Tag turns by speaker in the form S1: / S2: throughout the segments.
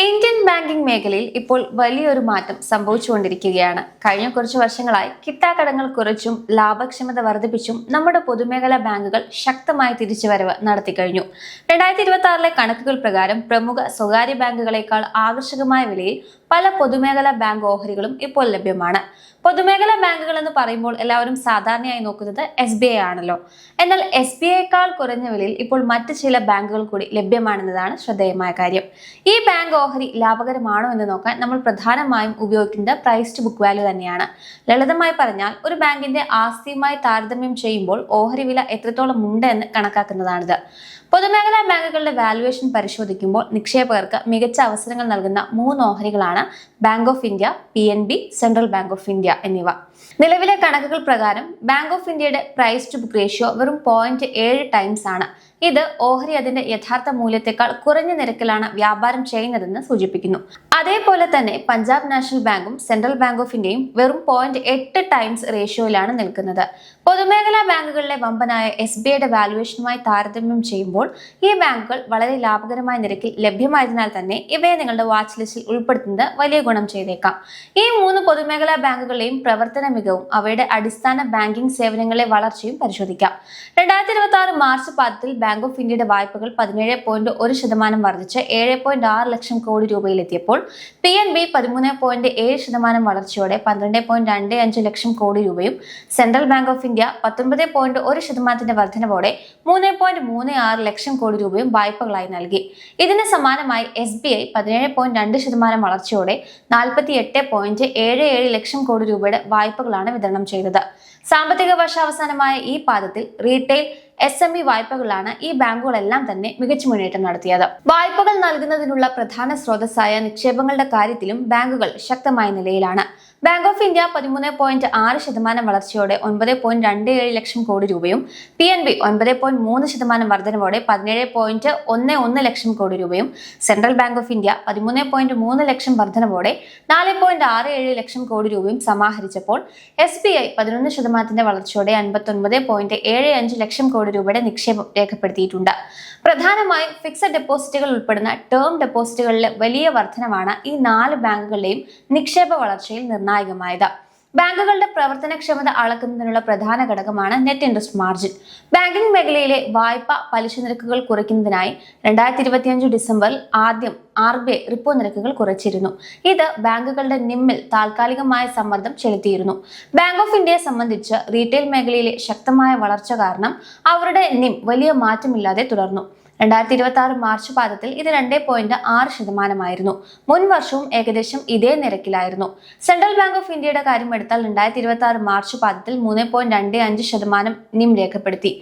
S1: Indian banking മേഖലയിൽ ഇപ്പോൾ വലിയൊരു മാറ്റം സംഭവിച്ചുകൊണ്ടിരിക്കുകയാണ്. കഴിഞ്ഞ കുറച്ച് വർഷങ്ങളായി കിട്ടാക്കടങ്ങൾ കുറച്ചും ലാഭക്ഷമത വർദ്ധിപ്പിച്ചും നമ്മുടെ പൊതുമേഖലാ ബാങ്കുകൾ ശക്തമായ തിരിച്ചുവരവ് നടത്തിക്കഴിഞ്ഞു. 2026 കണക്കുകൾ പ്രകാരം പ്രമുഖ സ്വകാര്യ ബാങ്കുകളെക്കാൾ ആകർഷകമായ വിലയിൽ പല പൊതുമേഖലാ ബാങ്ക് ഓഹരികളും ഇപ്പോൾ ലഭ്യമാണ്. പൊതുമേഖലാ ബാങ്കുകൾ എന്ന് പറയുമ്പോൾ എല്ലാവരും സാധാരണയായി നോക്കുന്നത് SBI ആണല്ലോ. എന്നാൽ SBIയേക്കാൾ കുറഞ്ഞ വിലയിൽ ഇപ്പോൾ മറ്റ് ചില ബാങ്കുകൾ കൂടി ലഭ്യമാണെന്നതാണ് ശ്രദ്ധേയമായ കാര്യം. ഈ ബാങ്ക് ഓഹരി ലാഭകരമാണോ എന്ന് നോക്കാൻ നമ്മൾ പ്രധാനമായും ഉപയോഗിക്കുന്നത് പ്രൈസ് ടു ബുക്ക് വാല്യൂ തന്നെയാണ്. ലളിതമായി പറഞ്ഞാൽ ഒരു ബാങ്കിന്റെ ആസ്തിയുമായി താരതമ്യം ചെയ്യുമ്പോൾ ഓഹരി വില എത്രത്തോളം ഉണ്ട് എന്ന് കണക്കാക്കുന്നതാണിത്. പൊതുമേഖലാ ബാങ്കുകളുടെ വാല്യുവേഷൻ പരിശോധിക്കുമ്പോൾ നിക്ഷേപകർക്ക് മികച്ച അവസരങ്ങൾ നൽകുന്ന 3 ഓഹരികളാണ് Bank of India, PNB, Central Bank of India എന്നിവ. നിലവിലെ കണക്കുകൾ പ്രകാരം ബാങ്ക് ഓഫ് ഇന്ത്യയുടെ പ്രൈസ് ടു ബുക്ക് റേഷ്യോ വെറും 0.7 ടൈംസ് ആണ്. ഇത് ഓഹരി അതിന്റെ യഥാർത്ഥ മൂല്യത്തെക്കാൾ കുറഞ്ഞ നിരക്കിലാണ് വ്യാപാരം ചെയ്യുന്നതെന്ന് സൂചിപ്പിക്കുന്നു. അതേപോലെ തന്നെ പഞ്ചാബ് നാഷണൽ ബാങ്കും സെൻട്രൽ ബാങ്ക് ഓഫ് ഇന്ത്യയും വെറും 0.8 ടൈംസ് റേഷ്യോയിലാണ് നിൽക്കുന്നത്. പൊതുമേഖലാ ബാങ്കുകളിലെ വമ്പനായ SBIയുടെ വാല്യുവേഷനുമായി താരതമ്യം ചെയ്യുമ്പോൾ ഈ ബാങ്കുകൾ വളരെ ലാഭകരമായ നിരക്കിൽ ലഭ്യമായതിനാൽ തന്നെ ഇവയെ നിങ്ങളുടെ വാച്ച് ലിസ്റ്റിൽ ഉൾപ്പെടുത്തുന്നത് വലിയ ഗുണം ചെയ്തേക്കാം. ഈ 3 പൊതുമേഖലാ ബാങ്കുകളുടെയും പ്രവർത്തന മികവും അവയുടെ അടിസ്ഥാന ബാങ്കിംഗ് സേവനങ്ങളിലെ വളർച്ചയും പരിശോധിക്കാം. 2026 മാർച്ച് 10 ബാങ്ക് ഓഫ് ഇന്ത്യയുടെ വായ്പകൾ 17.1% വർദ്ധിച്ച് 7.6 ലക്ഷം കോടി രൂപയിലെത്തിയപ്പോൾ PNB 13.7% വളർച്ചയോടെ 12.25 ലക്ഷം കോടി രൂപയും central Bank of India 19.1% വർധനവോടെ 3.36 lakh crore രൂപയും വായ്പകളായി നൽകി. ഇതിന് സമാനമായി SBI 17.2% വളർച്ചയോടെ 48.77 ലക്ഷം കോടി രൂപയുടെ വായ്പകളാണ് വിതരണം ചെയ്തത്. സാമ്പത്തിക വർഷാവസാനമായ ഈ പാദത്തിൽ റീറ്റെയിൽ SME വായ്പകളാണ് ഈ ബാങ്കുകളെല്ലാം തന്നെ മികച്ച മുന്നേറ്റം നടത്തിയത്. വായ്പകൾ നൽകുന്നതിനുള്ള പ്രധാന സ്രോതസ്സായ നിക്ഷേപങ്ങളുടെ കാര്യത്തിലും ബാങ്കുകൾ ശക്തമായ നിലയിലാണ്. Bank of India 13.6% വളർച്ചയോടെ 9.27 lakh crore രൂപയും PNB 9.3% വർധനവോടെ 17.11 ലക്ഷം കോടി രൂപയും സെൻട്രൽ ബാങ്ക് ഓഫ് ഇന്ത്യ 13.3 ലക്ഷം വർധനവോടെ 4.67 ലക്ഷം കോടി രൂപയും സമാഹരിച്ചപ്പോൾ SBI 11% വളർച്ചയോടെ 59.75 ലക്ഷം കോടി രൂപയുടെ നിക്ഷേപം രേഖപ്പെടുത്തിയിട്ടുണ്ട്. പ്രധാനമായും ഫിക്സഡ് ഡെപ്പോസിറ്റുകൾ ഉൾപ്പെടുന്ന ടേം ഡെപ്പോസിറ്റുകളിലെ വലിയ വർധനവാണ് ഈ 4 ബാങ്കുകളുടെയും നിക്ഷേപ വളർച്ചയിൽ നിർണായകമായത്. ബാങ്കുകളുടെ പ്രവർത്തനക്ഷമത അളക്കുന്നതിനുള്ള പ്രധാന ഘടകമാണ് നെറ്റ് ഇൻട്രസ്റ്റ് മാർജിൻ. ബാങ്കിംഗ് മേഖലയിലെ വായ്പ പലിശ നിരക്കുകൾ കുറയ്ക്കുന്നതിനായി 2025 ഡിസംബറിൽ ആദ്യം RBI റിപ്പോ നിരക്കുകൾ കുറച്ചിരുന്നു. ഇത് ബാങ്കുകളുടെ നിമ്മിൽ താൽക്കാലികമായ സമ്മർദ്ദം ചെലുത്തിയിരുന്നു. ബാങ്ക് ഓഫ് ഇന്ത്യയെ സംബന്ധിച്ച് റീറ്റെയിൽ മേഖലയിലെ ശക്തമായ വളർച്ച കാരണം അവരുടെ നിം വലിയ മാറ്റമില്ലാതെ തുടർന്നു. 2026 മാർച്ച് പാദത്തിൽ ഇത് 2.6% മുൻ വർഷവും ഏകദേശം ഇതേ നിരക്കിലായിരുന്നു. സെൻട്രൽ ബാങ്ക് ഓഫ് ഇന്ത്യയുടെ കാര്യമെടുത്താൽ 2026 മാർച്ച് പാദത്തിൽ 3.25% നിം രേഖപ്പെടുത്തി.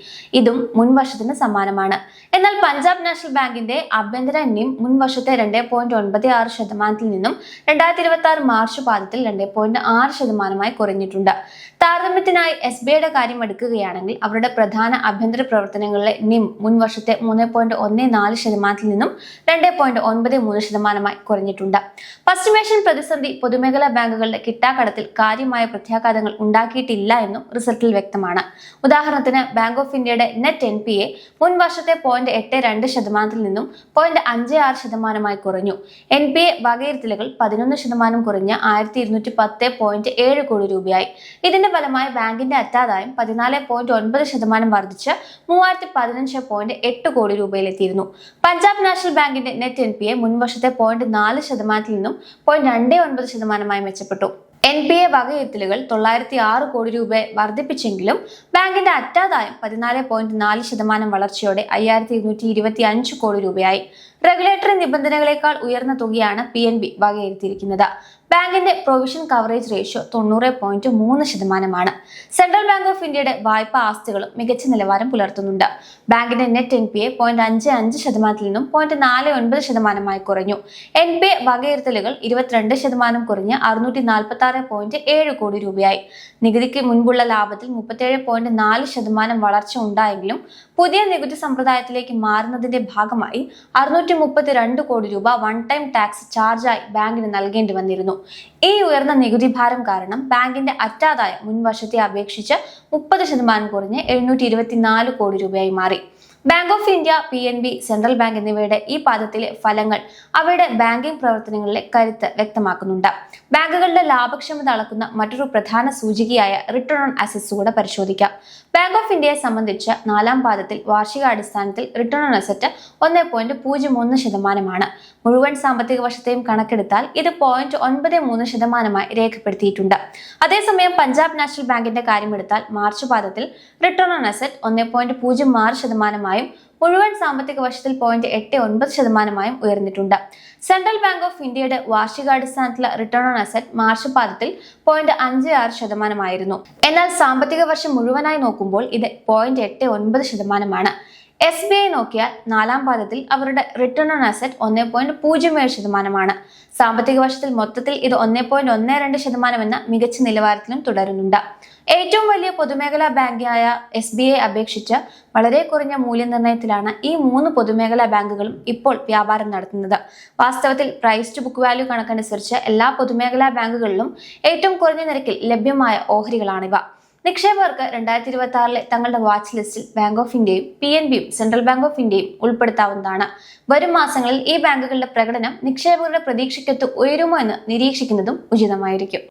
S1: ഇതും മുൻ വർഷത്തിന് സമാനമാണ്. എന്നാൽ പഞ്ചാബ് നാഷണൽ ബാങ്കിന്റെ ആഭ്യന്തര നിം മുൻ വർഷത്തെ 2.96% നിന്നും 2026 മാർച്ച് പാദത്തിൽ 2.6% കുറഞ്ഞിട്ടുണ്ട്. താരതമ്യത്തിനായി SBIയുടെ കാര്യം എടുക്കുകയാണെങ്കിൽ അവരുടെ പ്രധാന ആഭ്യന്തര പ്രവർത്തനങ്ങളിലെ നിം മുൻ വർഷത്തെ 3.14% നിന്നും 2.93% കുറഞ്ഞിട്ടുണ്ട്. പശ്ചിമേഷ്യൻ പ്രതിസന്ധി പൊതുമേഖലാ ബാങ്കുകളുടെ കിട്ടാക്കടത്തിൽ കാര്യമായ പ്രത്യാഘാതങ്ങൾ ഉണ്ടാക്കിയിട്ടില്ല എന്നും റിസൾട്ടിൽ വ്യക്തമാണ്. ഉദാഹരണത്തിന് ബാങ്ക് ഓഫ് ഇന്ത്യയുടെ നെറ്റ് NPA മുൻ വർഷത്തെ 0.82% നിന്നും 0.56% കുറഞ്ഞു. NPA വകയിരുത്തലുകൾ 11% കുറഞ്ഞ് 1210.7 കോടി രൂപയായി. ഇതിന്റെ ഫലമായി ബാങ്കിന്റെ അറ്റാദായം 14.9% വർദ്ധിച്ച് 3015.8 കോടി രൂപയിലെത്തിയിരുന്നു. പഞ്ചാബ് നാഷണൽ ബാങ്കിന്റെ നെറ്റ് NPA മുൻ വർഷത്തെ 0.4% നിന്നും 0.29% മെച്ചപ്പെട്ടു. NPA വകയിരുത്തലുകൾ 906 കോടി രൂപയെ വർദ്ധിപ്പിച്ചെങ്കിലും ബാങ്കിന്റെ അറ്റാദായം 14.4% വളർച്ചയോടെ 5225 കോടി രൂപയായി. റെഗുലേറ്ററി നിബന്ധനകളെക്കാൾ ഉയർന്ന തുകയാണ് PNB വകയിരുത്തിയിരിക്കുന്നത്. ബാങ്കിന്റെ provision coverage ratio 90.3%. Central Bank of ഇന്ത്യയുടെ വായ്പാ ആസ്തികളും മികച്ച നിലവാരം പുലർത്തുന്നുണ്ട്. ബാങ്കിന്റെ നെറ്റ് NPA 0.55% നിന്നും 0.49% കുറഞ്ഞു. NPA വകയിരുത്തലുകൾ 22% കുറഞ്ഞ് 646.7 കോടി രൂപയായി. നികുതിക്ക് മുൻപുള്ള ലാഭത്തിൽ 37.4% വളർച്ച ഉണ്ടായെങ്കിലും പുതിയ നികുതി സമ്പ്രദായത്തിലേക്ക് മാറുന്നതിന്റെ ഭാഗമായി 632 കോടി രൂപ വൺ ടൈം ടാക്സ് ചാർജായി ബാങ്കിന് നൽകേണ്ടി വന്നിരുന്നു. ഈ ഉയർന്ന നികുതി ഭാരം കാരണം ബാങ്കിന്റെ അറ്റാദായം മുൻ വർഷത്തെ അപേക്ഷിച്ച് 30% കുറഞ്ഞ് 724 കോടി രൂപയായി മാറി. Bank of India, PNB, Central bank എന്നിവയുടെ ഈ പാദത്തിലെ ഫലങ്ങൾ അവയുടെ ബാങ്കിംഗ് പ്രവർത്തനങ്ങളിലെ കരുത്ത് വ്യക്തമാക്കുന്നുണ്ട്. ബാങ്കുകളുടെ ലാഭക്ഷമത അളക്കുന്ന മറ്റൊരു പ്രധാന സൂചികയായ റിട്ടേൺ ഓൺ അസറ്റ്സ് കൂടെ പരിശോധിക്കാം. ബാങ്ക് ഓഫ് ഇന്ത്യയെ സംബന്ധിച്ച് 4-ാം പാദത്തിൽ വാർഷികാടിസ്ഥാനത്തിൽ റിട്ടേൺ ഓൺ അസറ്റ് 1.01%. മുഴുവൻ സാമ്പത്തിക വർഷത്തെയും കണക്കെടുത്താൽ ഇത് 0.93% രേഖപ്പെടുത്തിയിട്ടുണ്ട്. അതേസമയം പഞ്ചാബ് നാഷണൽ ബാങ്കിന്റെ കാര്യമെടുത്താൽ മാർച്ച് പാദത്തിൽ റിട്ടേൺ ഓൺ അസറ്റ് 1.06%, മുഴുവൻ സാമ്പത്തിക വർഷത്തിൽ 0.89% ഉയർന്നിട്ടുണ്ട്. സെൻട്രൽ ബാങ്ക് ഓഫ് ഇന്ത്യയുടെ വാർഷികാടിസ്ഥാനത്തിലുള്ള റിട്ടേൺ ഓൺ അസറ്റ് മാർച്ച് പാദത്തിൽ 0.56%. എന്നാൽ സാമ്പത്തിക വർഷം മുഴുവനായി നോക്കുമ്പോൾ ഇത് 0.89%. SBI നോക്കിയാൽ 4-ാം പാദത്തിൽ അവരുടെ റിട്ടേൺ ഓൺ അസറ്റ് 1.07%. സാമ്പത്തിക വർഷത്തിൽ മൊത്തത്തിൽ ഇത് 1.12% എന്ന മികച്ച നിലവാരത്തിലും തുടരുന്നുണ്ട്. ഏറ്റവും വലിയ പൊതുമേഖലാ ബാങ്കായ SBI അപേക്ഷിച്ച് വളരെ കുറഞ്ഞ മൂല്യനിർണ്ണയത്തിലാണ് ഈ 3 പൊതുമേഖലാ ബാങ്കുകളും ഇപ്പോൾ വ്യാപാരം നടത്തുന്നത്. വാസ്തവത്തിൽ പ്രൈസ് ടു ബുക്ക് വാല്യൂ കണക്കനുസരിച്ച് എല്ലാ പൊതുമേഖലാ ബാങ്കുകളിലും ഏറ്റവും കുറഞ്ഞ നിരക്കിൽ ലഭ്യമായ ഓഹരികളാണിവ. നിക്ഷേപകർക്ക് 2026 തങ്ങളുടെ വാച്ച് ലിസ്റ്റിൽ ബാങ്ക് ഓഫ് ഇന്ത്യയും PNBയും സെൻട്രൽ ബാങ്ക് ഓഫ് ഇന്ത്യയും ഉൾപ്പെടുത്താവുന്നതാണ്. വരും മാസങ്ങളിൽ ഈ ബാങ്കുകളുടെ പ്രകടനം നിക്ഷേപകരുടെ പ്രതീക്ഷയ്ക്കൊത്ത് ഉയരുമോ എന്ന് നിരീക്ഷിക്കുന്നതും ഉചിതമായിരിക്കും.